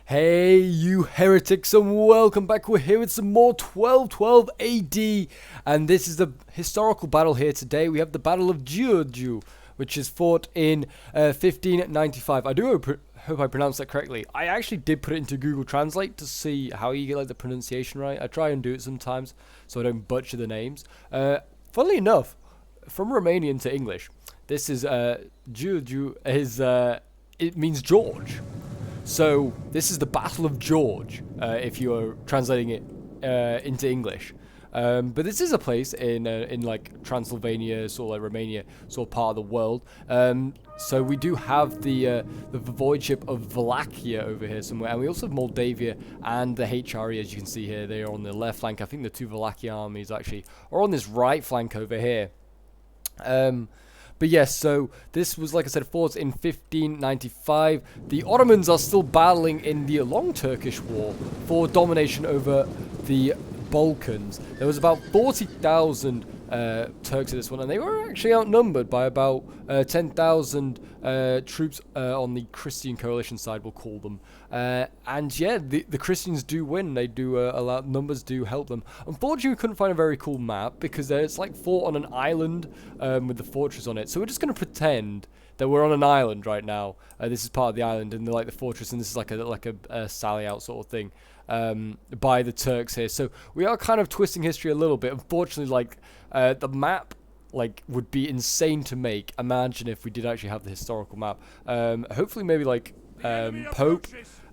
Hey, you heretics, and welcome back. We're here with some more 1212 AD, and this is the historical battle here today. We have the Battle of Giurgiu, which is fought in 1595. I do hope I pronounced that correctly. I actually did put it into Google Translate to see how you get the pronunciation right. I try and do it sometimes so I don't butcher the names. Funnily enough, from Romanian to English, this is Giurgiu is it means George. So this is the Battle of George, if you are translating it into English. But this is a place in like Transylvania, sort of like Romania, sort of part of the world. So we do have the voivodeship of Wallachia over here somewhere, and we also have Moldavia and the HRE, as you can see here. They are on the left flank. I think the two Wallachia armies actually are on this right flank over here. But yes, so this was, like I said, fought in 1595. The Ottomans are still battling in the long Turkish War for domination over the Balkans. There was about 40,000 Turks in this one, and they were actually outnumbered by about 10,000 troops on the Christian coalition side, we'll call them. And yeah, the Christians do win. They do a lot. Numbers do help them. Unfortunately, we couldn't find a very cool map because it's like fought on an island with the fortress on it. So we're just going to pretend that we're on an island right now. This is part of the island, and like the fortress, and this is like a sally out sort of thing by the Turks here. So we are kind of twisting history a little bit. Unfortunately, like the map would be insane to make. Imagine if we did actually have the historical map. Hopefully maybe like Pope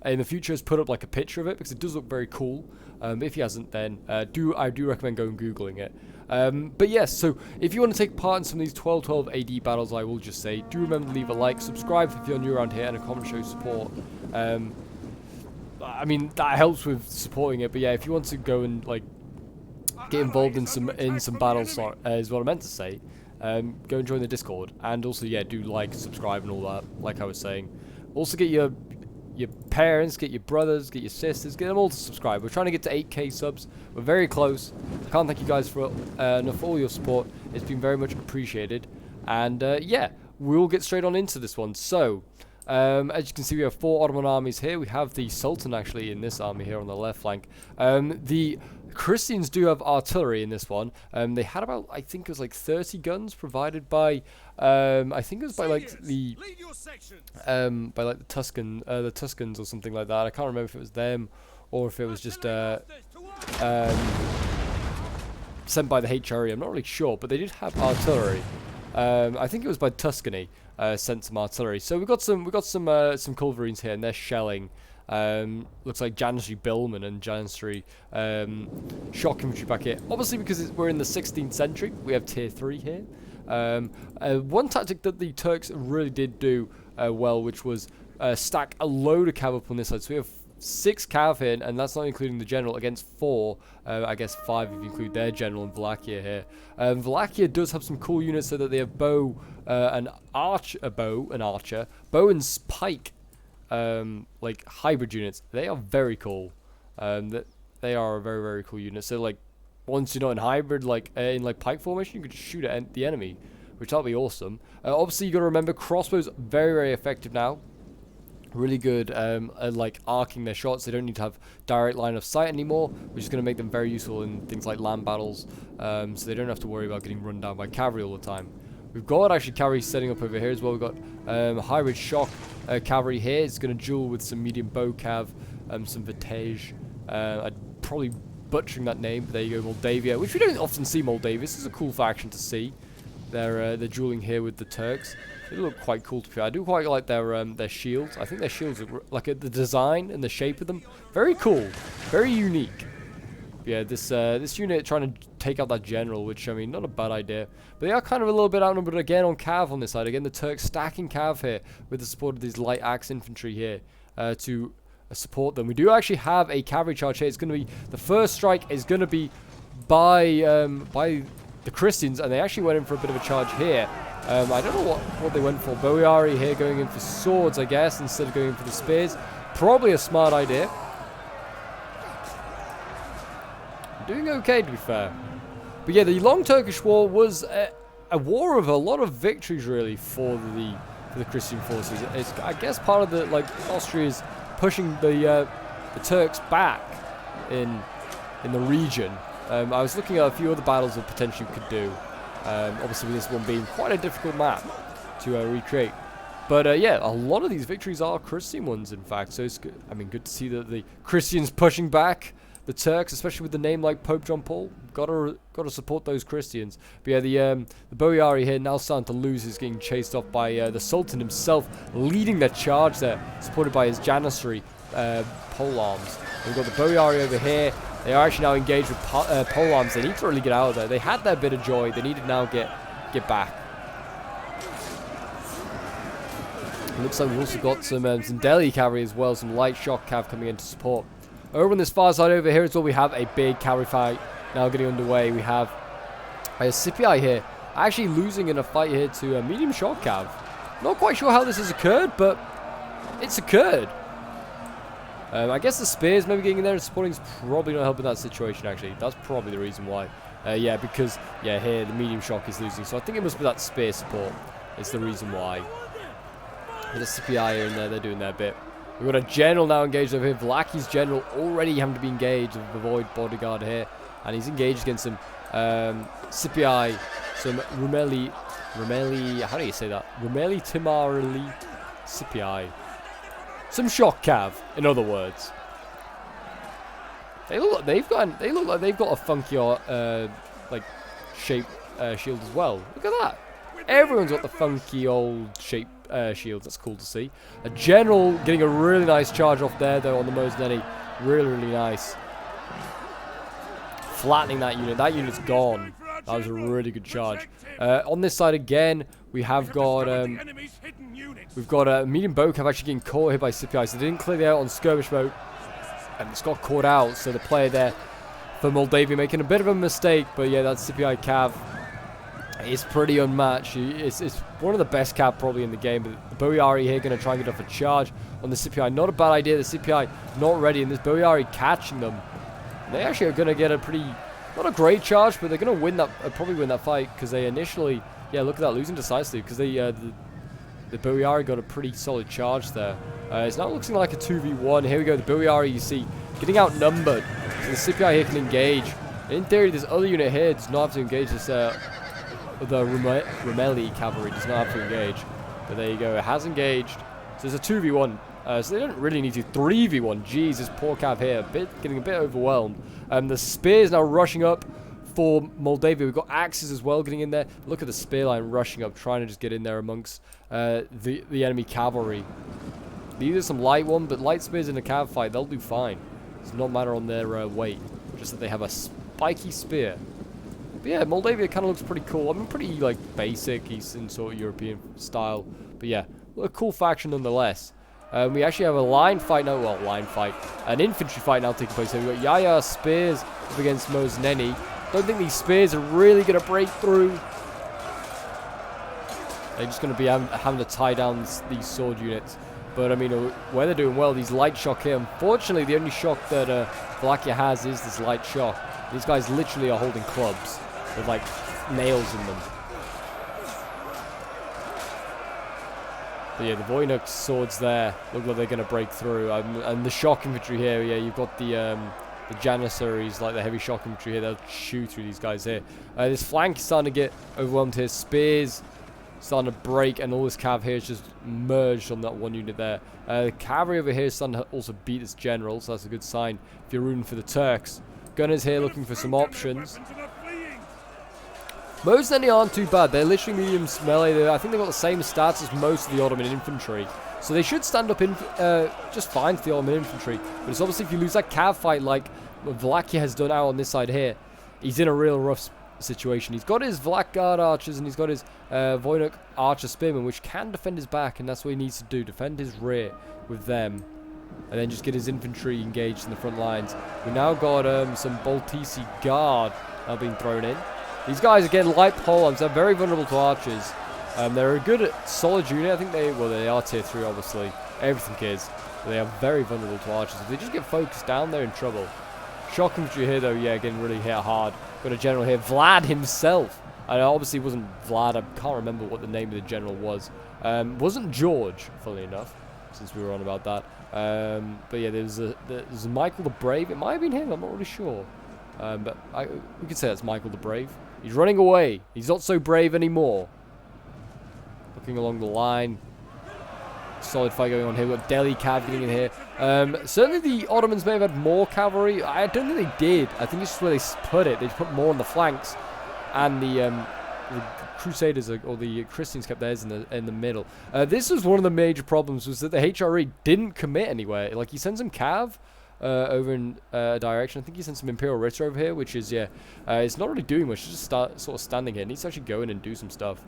in the future has put up like a picture of it, because it does look very cool. If he hasn't, then I do recommend going googling it. But yes, so if you want to take part in some of these 1212 AD battles, I will just say, do remember to leave a like, subscribe if you're new around here, and a comment show support. I mean, that helps with supporting it. But yeah, if you want to go and like get involved in some battles, is what I meant to say, go and join the Discord. And also, yeah, do like, subscribe, and all that, like I was saying. Also, get your parents, get your brothers, get your sisters, get them all to subscribe. We're trying to get to 8k subs. We're very close. I can't thank you guys for enough for all your support. It's been very much appreciated. And yeah, we'll get straight on into this one. So, as you can see, we have 4 Ottoman armies here. We have the Sultan actually in this army here on the left flank. The Christians do have artillery in this one. They had about, I think it was like 30 guns provided by, I think it was by like the Tuscans or something like that. I can't remember if it was them or if it was just sent by the HRE. I'm not really sure, but they did have artillery. I think it was by Tuscany. Sent some artillery. So we got some culverines here, and they're shelling. Looks like Janissary Billman and Janissary shock infantry back here. Obviously, because we're in the 16th century, we have tier 3 here. One tactic that the Turks really did do well, which was stack a load of cav up on this side. So we have 6 cav here, and that's not including the general, against 4, I guess 5 if you include their general in Wallachia here. Wallachia does have some cool units, so that they have bow, an archer, bow and pike, like hybrid units. They are very cool. They are a very, very cool unit. So like once you're not in hybrid, like in like pike formation, you can just shoot at the enemy, which that'll be awesome. Obviously, you got to remember crossbows very, very effective now. Really good at like arcing their shots. They don't need to have direct line of sight anymore, which is going to make them very useful in things like land battles, so they don't have to worry about getting run down by cavalry all the time. We've got actually cavalry setting up over here as well. We've got hybrid shock cavalry here. It's going to duel with some medium bow cav, some Vitesse. I'd probably butchering that name, but there you go, Moldavia, which we don't often see Moldavia. This is a cool faction to see. They're dueling here with the Turks. They look quite cool to me. I do quite like their shields. I think their shields are like the design and the shape of them, very cool, very unique. Yeah, this unit trying to take out that general, which I mean, not a bad idea. But they are kind of a little bit outnumbered again on cav on this side. Again, the Turks stacking cav here with the support of these light axe infantry here to support them. We do actually have a cavalry charge here. It's going to be the first strike is going to be by the Christians, and they actually went in for a bit of a charge here. I don't know what they went for. Boiari here going in for swords, I guess, instead of going in for the spears. Probably a smart idea. Doing okay, to be fair. But yeah, the Long Turkish War was a war of a lot of victories, really, for the Christian forces. It's, I guess, part of the Austria's pushing the Turks back in the region. I was looking at a few other battles that potentially could do. Obviously, with this one being quite a difficult map to recreate. But yeah, a lot of these victories are Christian ones, in fact. So it's good. I mean, good to see that the Christians pushing back the Turks, especially with the name like Pope John Paul. Gotta support those Christians. But yeah, the Boyari here now starting to lose. Is getting chased off by the Sultan himself, leading the charge there, supported by his Janissary pole arms. We've got the Boyari over here. They are actually now engaged with pole arms. They need to really get out of there. They had their bit of joy. They need to now get back. It looks like we've also got some Delhi cavalry as well, some light shock cav coming in to support. Over on this far side over here as well, we have a big cavalry fight now getting underway. We have a Scipii here, actually losing in a fight here to a medium shock cav. Not quite sure how this has occurred, but it's occurred. I guess the spears maybe getting in there and supporting is probably not helping that situation, actually. That's probably the reason why. Yeah, because, yeah, here the medium shock is losing. So I think it must be that spear support. It's the reason why. The Scipii are in there, they're doing their bit. We've got a general now engaged over here. Vlaki's general already having to be engaged with the Void bodyguard here. And he's engaged against some Scipii, some Rumeli, how do you say that? Rumeli Timarili Scipii. Some shock cav, in other words. They look like they've got a funky like shape shield as well. Look at that. Everyone's got the funky old shape shields. That's cool to see. A general getting a really nice charge off there though on the Mozneni. Really, really nice. Flattening that unit. That unit's gone. That was a really good charge. On this side again, we have got we've got a medium bow cav actually getting caught here by Scipii. So they didn't clear the out on skirmish mode, and it's got caught out. So the player there for Moldavia making a bit of a mistake, but yeah, that Scipii cav is pretty unmatched. It's one of the best cav probably in the game. But the Boyari here going to try and get off a charge on the Scipii. Not a bad idea. The Scipii not ready, and this Boyari catching them. They actually are going to get a pretty, not a great charge, but they're going to win that, probably win that fight, because they initially, yeah, look at that, losing decisively, because they, the Boyari got a pretty solid charge there. It's now looking like a 2v1. Here we go, the Boyari, you see, getting outnumbered. So the Scipii here can engage. In theory, this other unit here does not have to engage. This, the Rumeli cavalry does not have to engage. But there you go, it has engaged. So it's a 2v1. So they don't really need to 3v1. Jeez, this poor cav here, getting a bit overwhelmed. The spears now rushing up for Moldavia. We've got axes as well getting in there. Look at the spear line rushing up, trying to just get in there amongst the enemy cavalry. These are some light one, but light spears in a cav fight, they'll do fine. It's not matter on their weight, just that they have a spiky spear. But yeah, Moldavia kind of looks pretty cool. I mean, pretty like basic Eastern sort of European style. But yeah, a cool faction nonetheless. We actually have a line fight now. Well, line fight. An infantry fight now taking place. So we've got Yaya spears up against Mozneni. Don't think these spears are really going to break through. They're just going to be having to tie down these sword units. But, I mean, where they're doing well, these light shock here. Unfortunately, the only shock that Wallachia has is this light shock. These guys literally are holding clubs with, like, nails in them. But yeah, the Voynuk swords there look like they're going to break through. And the shock infantry here, yeah, you've got the Janissaries, like the heavy shock infantry here. They'll chew through these guys here. This flank is starting to get overwhelmed here. Spears starting to break, and all this cav here is just merged on that one unit there. The cavalry over here is starting to also beat this general, so that's a good sign if you're rooting for the Turks. Gunners here looking for some options. Most of them aren't too bad. They're literally medium melee. I think they've got the same stats as most of the Ottoman infantry. So they should stand up in just fine for the Ottoman infantry. But it's obviously if you lose that cav fight like Wallachia has done out on this side here, he's in a real rough situation. He's got his Vlach Guard archers and he's got his Voynuk archer spearmen, which can defend his back, and that's what he needs to do. Defend his rear with them. And then just get his infantry engaged in the front lines. We now got some Baltisi Guard now being thrown in. These guys, again, light polearms, they're very vulnerable to archers. They're a good, solid unit. I think they are tier 3, obviously. Everything is. But they are very vulnerable to archers. If they just get focused down, they're in trouble. Shock infantry here, though, yeah, getting really hit hard. Got a general here, Vlad himself. And obviously it wasn't Vlad. I can't remember what the name of the general was. Wasn't George, funnily enough. since we were on about that. But yeah, there's Michael the Brave. It might have been him. I'm not really sure. But we could say that's Michael the Brave. He's running away. He's not so brave anymore. Looking along the line. Solid fight going on here. We've got Delhi Cav getting in here. Certainly the Ottomans may have had more cavalry. I don't think they did. I think it's just where they split it. They put more on the flanks. And the Crusaders or the Christians kept theirs in the middle. This was one of the major problems, was that the HRE didn't commit anywhere. Like, he sends some cav over in a direction. I think he sent some Imperial Ritter over here, which is, yeah, it's not really doing much. It's just sort of standing here. It needs to actually go in and do some stuff.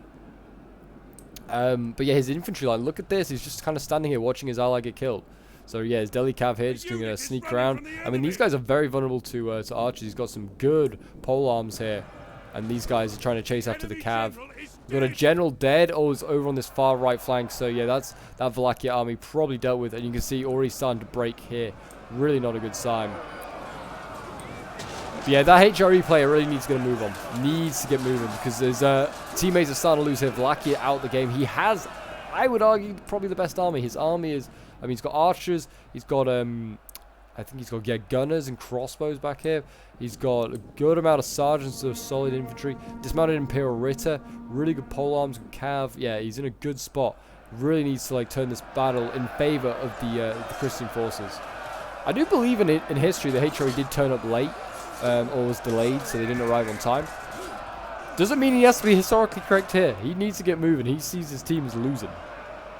But yeah, his infantry line, look at this. He's just kind of standing here watching his ally get killed. So yeah, his Delhi Cav here just doing a sneak around. I mean, these guys are very vulnerable to archers. He's got some good pole arms here. And these guys are trying to chase after the Cav. We've got a general dead. Oh, it's over on this far right flank. So yeah, that's that Wallachia army probably dealt with. And you can see already starting to break here. Really not a good sign. But yeah, that HRE player really needs to get a move on. Needs to get moving because his teammates are starting to lose here. Wallachia out the game. He has, I would argue, probably the best army. His army is, I mean, he's got archers. He's got, I think he's got, yeah, gunners and crossbows back here. He's got a good amount of sergeants, so solid infantry. Dismounted Imperial Ritter. Really good pole arms and cav. Yeah, he's in a good spot. Really needs to, like, turn this battle in favor of the Christian forces. I do believe in history the HRE did turn up late. Or was delayed, so they didn't arrive on time. Doesn't mean he has to be historically correct here. He needs to get moving. He sees his team as losing.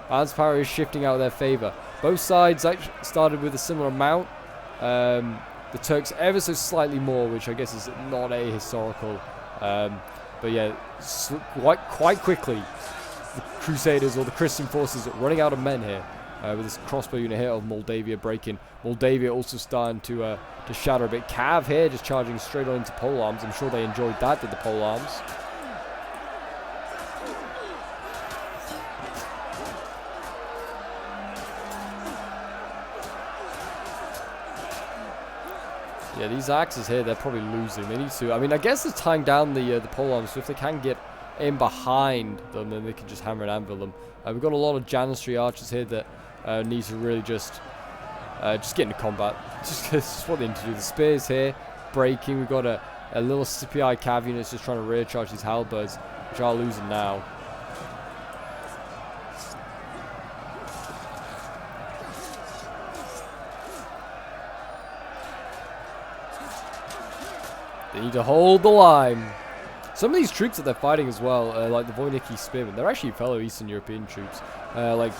Balance power is shifting out of their favor. Both sides actually started with a similar amount. The Turks ever so slightly more, which I guess is not a historical. But yeah, quite quickly, the Crusaders or the Christian forces are running out of men here. With this crossbow unit here of Moldavia breaking. Moldavia also starting to shatter a bit. Cav here just charging straight on into pole arms. I'm sure they enjoyed that, did the pole arms. Yeah, these axes here, they're probably losing. They need to, I mean, I guess it's tying down the pole arms, so if they can get in behind them, then they can just hammer and anvil them. We've got a lot of Janissary archers here that need to really just get into combat. Just what they need to do. The spears here, breaking. We've got a little Scipii cav units just trying to rear charge these halberds, which are losing now. They need to hold the line. Some of these troops that they're fighting as well, like the Voyniki spearmen, they're actually fellow Eastern European troops. Like,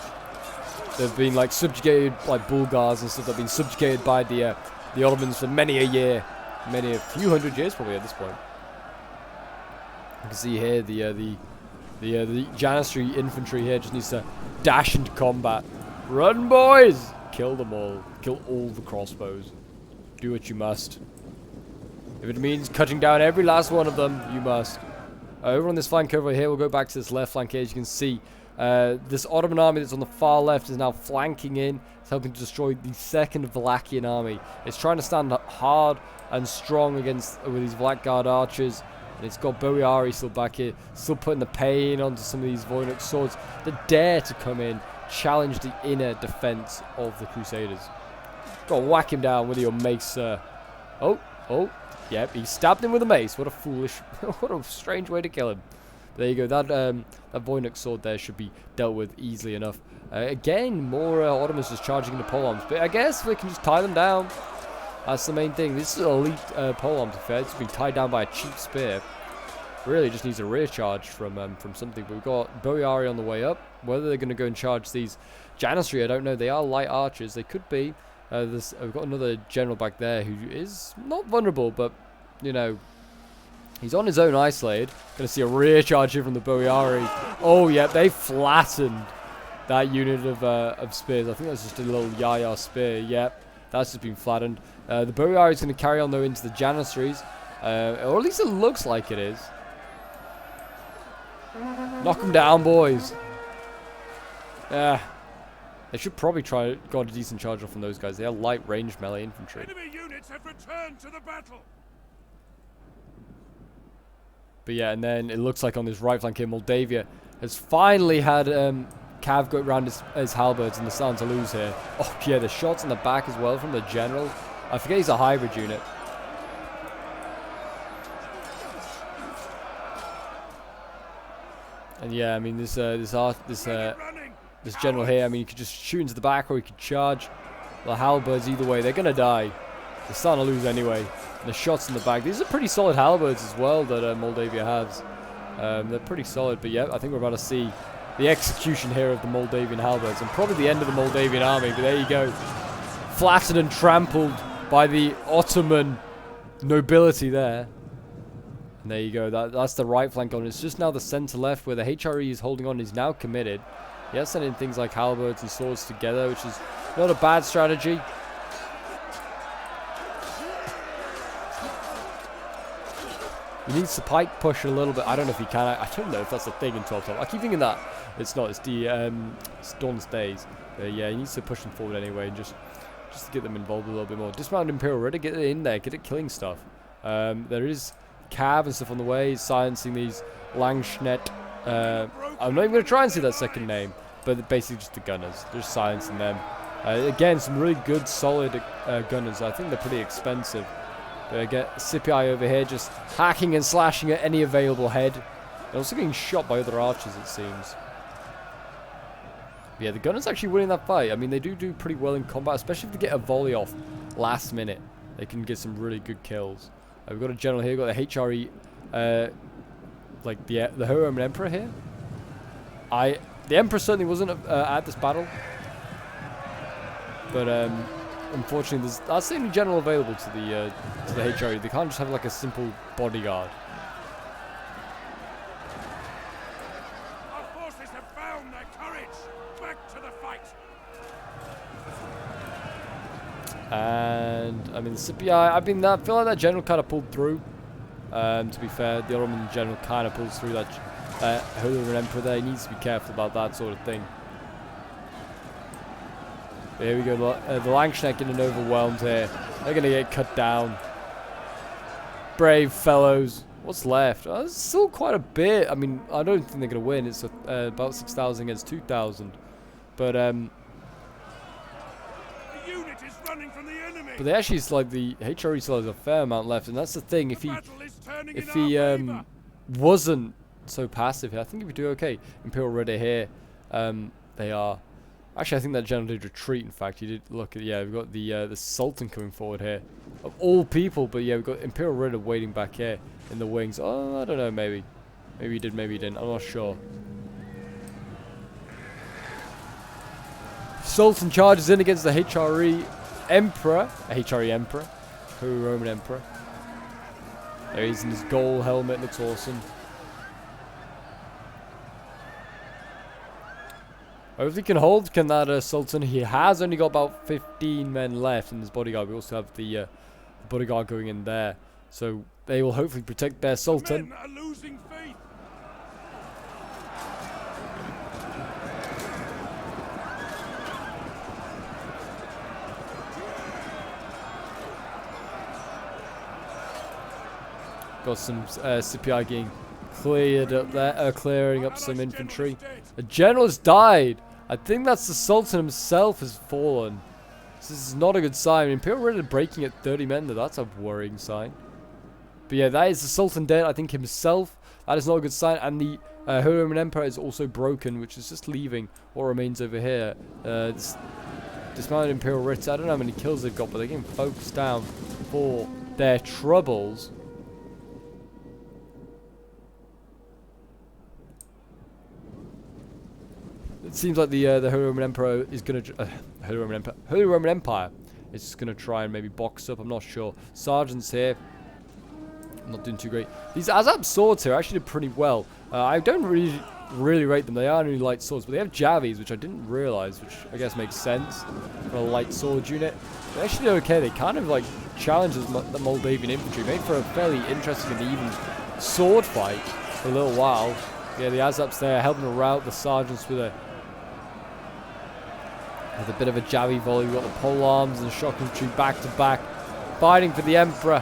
they've been like subjugated, like Bulgars and stuff. They've been subjugated by the Ottomans for many a year, a few hundred years probably at this point. You can see here the Janissary infantry here just needs to dash into combat. Run, boys! Kill them all. Kill all the crossbows. Do what you must. If it means cutting down every last one of them, you must. Over on this flank over here, we'll go back to this left flank here. As you can see, this Ottoman army that's on the far left is now flanking in. It's helping to destroy the second Wallachian army. It's trying to stand hard and strong against with these Black Guard archers. And it's got Boiari still back here, still putting the pain onto some of these Voynich swords that dare to come in, challenge the inner defense of the Crusaders. Got to whack him down with your mace, sir. Oh. Yep, he stabbed him with a mace. What a foolish, what a strange way to kill him. There you go. That Voynich sword there should be dealt with easily enough. Again, more Ottomans just charging into polearms. But I guess we can just tie them down. That's the main thing. This is an elite polearms affair. It's been tied down by a cheap spear. Really just needs a rear charge from something. But we've got Boiari on the way up. Whether they're going to go and charge these Janissary, I don't know. They are light archers. They could be. We've got another general back there who is not vulnerable, but, you know, he's on his own isolated. Going to see a rear charge here from the Boiari. Oh, yeah, they flattened that unit of spears. I think that's just a little Yaya spear. Yep, that's just been flattened. The Boiari is going to carry on, though, into the Janissaries. Or at least it looks like it is. Knock them down, boys. They should probably got a decent charge off from those guys. They are light range melee infantry. Enemy units have returned to the battle. But yeah, and then it looks like on this right flank here, Moldavia has finally had Cav got around his halberds and they're starting to lose here. Oh yeah, the shots in the back as well from the general. I forget he's a hybrid unit. And yeah, I mean this general here, I mean, you could just shoot into the back or you could charge. The halberds, either way, they're gonna die. They're starting to lose anyway. And the shots in the back, these are pretty solid halberds as well that Moldavia has. They're pretty solid, but yeah, I think we're about to see the execution here of the Moldavian halberds and probably the end of the Moldavian army. But there you go, flattened and trampled by the Ottoman nobility there. And there you go, that's the right flank on. It's just now the center left where the HRE is holding on. Is now committed. He has sent in things like halberds and swords together, which is not a bad strategy. He needs to pike push a little bit. I don't know if he can. I don't know if that's a thing in 12-12. I keep thinking that it's not. It's the it's Dawn's Days. But yeah, he needs to push them forward anyway, and just to get them involved a little bit more. Dismount Imperial Ritter, get it in there, get it killing stuff. There is Cav and stuff on the way. He's silencing these Langschnitt. I'm not even going to try and say that second name, but basically just the gunners. Just silencing them. Again, some really good, solid gunners. I think they're pretty expensive. Get Scipii over here just hacking and slashing at any available head. And also getting shot by other archers, it seems. But yeah, the gunners actually winning that fight. I mean, they do pretty well in combat, especially if they get a volley off last minute. They can get some really good kills. We've got a general here. We've got the HRE, like the Roman Emperor here. The Emperor certainly wasn't at this battle. But unfortunately, that's the only general available to the HRE. They can't just have like a simple bodyguard. Our forces have found their courage. Back to the fight. And I mean, the Scipii. I feel like that general kind of pulled through. To be fair, the Ottoman general kind of pulls through that Roman Emperor there. He needs to be careful about that sort of thing. Here we go, the Langschnitt getting overwhelmed here. They're going to get cut down. Brave fellows. What's left? There's still quite a bit. I mean, I don't think they're going to win. It's about 6,000 against 2,000. But The unit is running from the enemy. they actually, like, the HRE still has a fair amount left. And that's the thing. If he wasn't so passive here, I think he would do okay. Imperial Ritter here. They are... Actually, I think that general did retreat, in fact. He did look at... Yeah, we've got the Sultan coming forward here. Of all people, but yeah, we've got Imperial Ritter waiting back here in the wings. Oh, I don't know, maybe. Maybe he did, maybe he didn't. I'm not sure. Sultan charges in against the HRE Emperor. HRE Emperor. Roman Emperor. There he is in his gold helmet. Looks awesome. Hopefully he can hold, can that Sultan. He has only got about 15 men left in his bodyguard. We also have the bodyguard going in there. So they will hopefully protect their Sultan. Men are losing faith. Got some Scipii getting cleared up there, clearing up some infantry. A general has died. I think that's the Sultan himself has fallen. This is not a good sign. Imperial Ritter breaking at 30 men, though. That's a worrying sign. But yeah, that is the Sultan dead. I think himself. That is not a good sign. And the Roman Emperor is also broken, which is just leaving what remains over here. Dismounted Imperial Ritter. I don't know how many kills they've got, but they're getting focused down for their troubles. It seems like the Holy Roman Emperor is going to... Holy Roman Empire is just going to try and maybe box up. I'm not sure. Sergeants here. Not doing too great. These Azap swords here actually did pretty well. I don't really rate them. They are only light swords, but they have javies, which I didn't realize, which I guess makes sense for a light sword unit. They actually did okay. They kind of like challenged the Moldavian infantry, made for a fairly interesting and even sword fight for a little while. Yeah, the Azaps there helping to rout the sergeants with a bit of a javi volley. We've got the pole arms and the shock infantry back to back, fighting for the Emperor.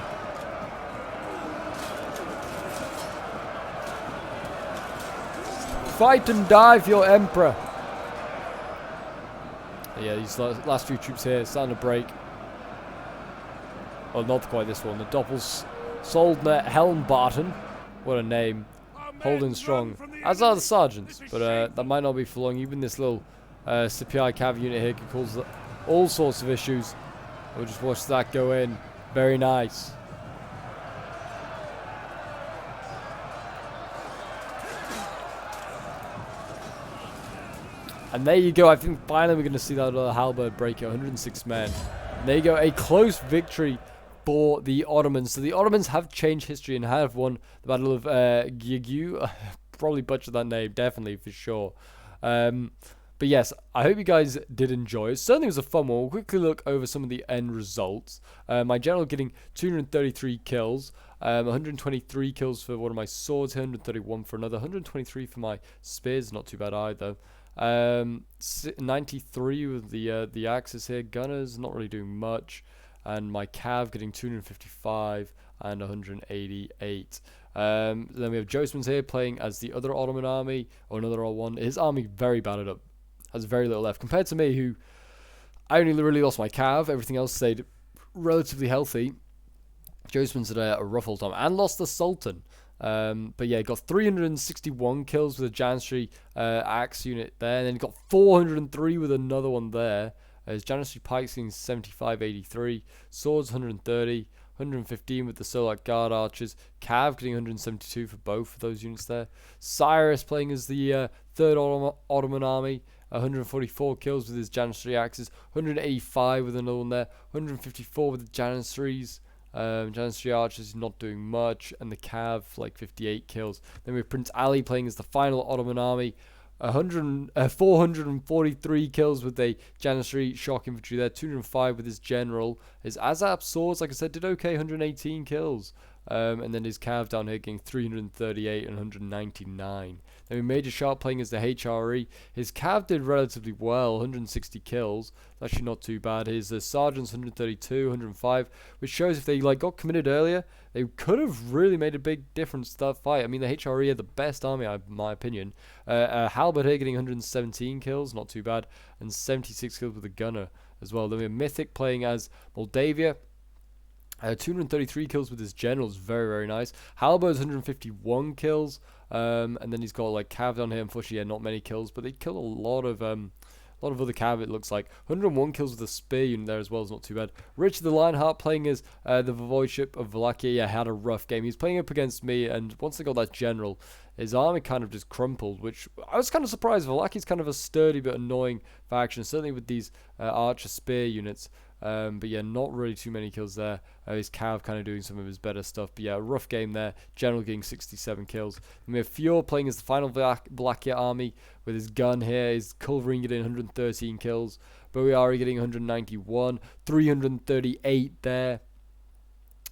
Fight and die for your Emperor. Yeah, these last few troops here starting to break. Oh, not quite this one. The Doppels Soldner Helmbarten. What a name. Holding strong. As are the sergeants. But that might not be for long. Even this little CPI cav unit here can cause all sorts of issues. We'll just watch that go in. Very nice. And there you go. I think finally we're going to see that other halberd break at 106 men. And there you go. A close victory for the Ottomans. So the Ottomans have changed history and have won the Battle of Giurgiu. Probably butchered that name, definitely, for sure. But yes, I hope you guys did enjoy. It certainly was a fun one. We'll quickly look over some of the end results. My general getting 233 kills. 123 kills for one of my swords, 131 for another, 123 for my spears, not too bad either. 93 with the axes here. Gunners not really doing much, and my cav getting 255 and 188. Then we have Josman's here playing as the other Ottoman army, or another one. His army very battered up, has very little left compared to me, who I only really lost my cav. Everything else stayed relatively healthy. Josman's had a rough old time and lost the Sultan. But yeah, got 361 kills with a Janissary axe unit there, and then he got 403 with another one there. His Janissary pikes getting 7583, swords 130, 115 with the Solak Guard archers, Cav getting 172 for both of those units there. Cyrus playing as the third Ottoman army, 144 kills with his Janissary axes, 185 with another one there, 154 with the Janissaries. Janissary archers not doing much, and the Cav like 58 kills. Then we have Prince Ali playing as the final Ottoman army, 443 kills with a Janissary shock infantry there, 205 with his general. His Azap swords, like I said, did okay, 118 kills. And then his Cav down here getting 338 and 199. Then we Major Sharp playing as the HRE. His Cav did relatively well, 160 kills. It's actually not too bad. His Sergeants 132, 105, which shows if they got committed earlier, they could have really made a big difference to that fight. I mean, the HRE are the best army, in my opinion. Halberd here getting 117 kills, not too bad, and 76 kills with a gunner as well. Then we have Mythic playing as Moldavia. 233 kills with his generals, very, very nice. Halber's 151 kills, and then he's got Cav on here. Unfortunately, yeah, not many kills, but they kill a lot of other Cav. It looks like 101 kills with the spear unit there as well is not too bad. Richard the Lionheart playing as the Voivodeship of Wallachia. Yeah, had a rough game. He's playing up against me, and once they got that general, his army kind of just crumpled, which I was kind of surprised. Wallachia's kind of a sturdy but annoying faction, certainly with these archer spear units. But yeah, not really too many kills there. His Cav kind of doing some of his better stuff. But yeah, rough game there. General getting 67 kills. And we have Fior playing as the final Wallachia army with his gun here. His Culverin getting 113 kills. Boiari getting 191. 338 there.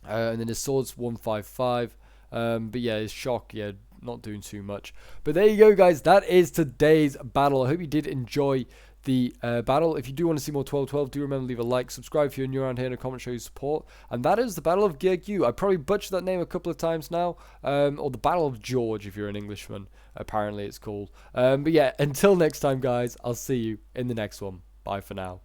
And then his swords 155. But yeah, his shock, yeah, not doing too much. But there you go, guys. That is today's battle. I hope you did enjoy the battle. If you do want to see more 12-12, do remember to leave a like, subscribe if you're new around here, and a comment show your support. And that is the Battle of Giurgiu. I probably butchered that name a couple of times now, or the Battle of George if you're an Englishman, apparently it's called. But yeah, until next time, guys, I'll see you in the next one. Bye for now.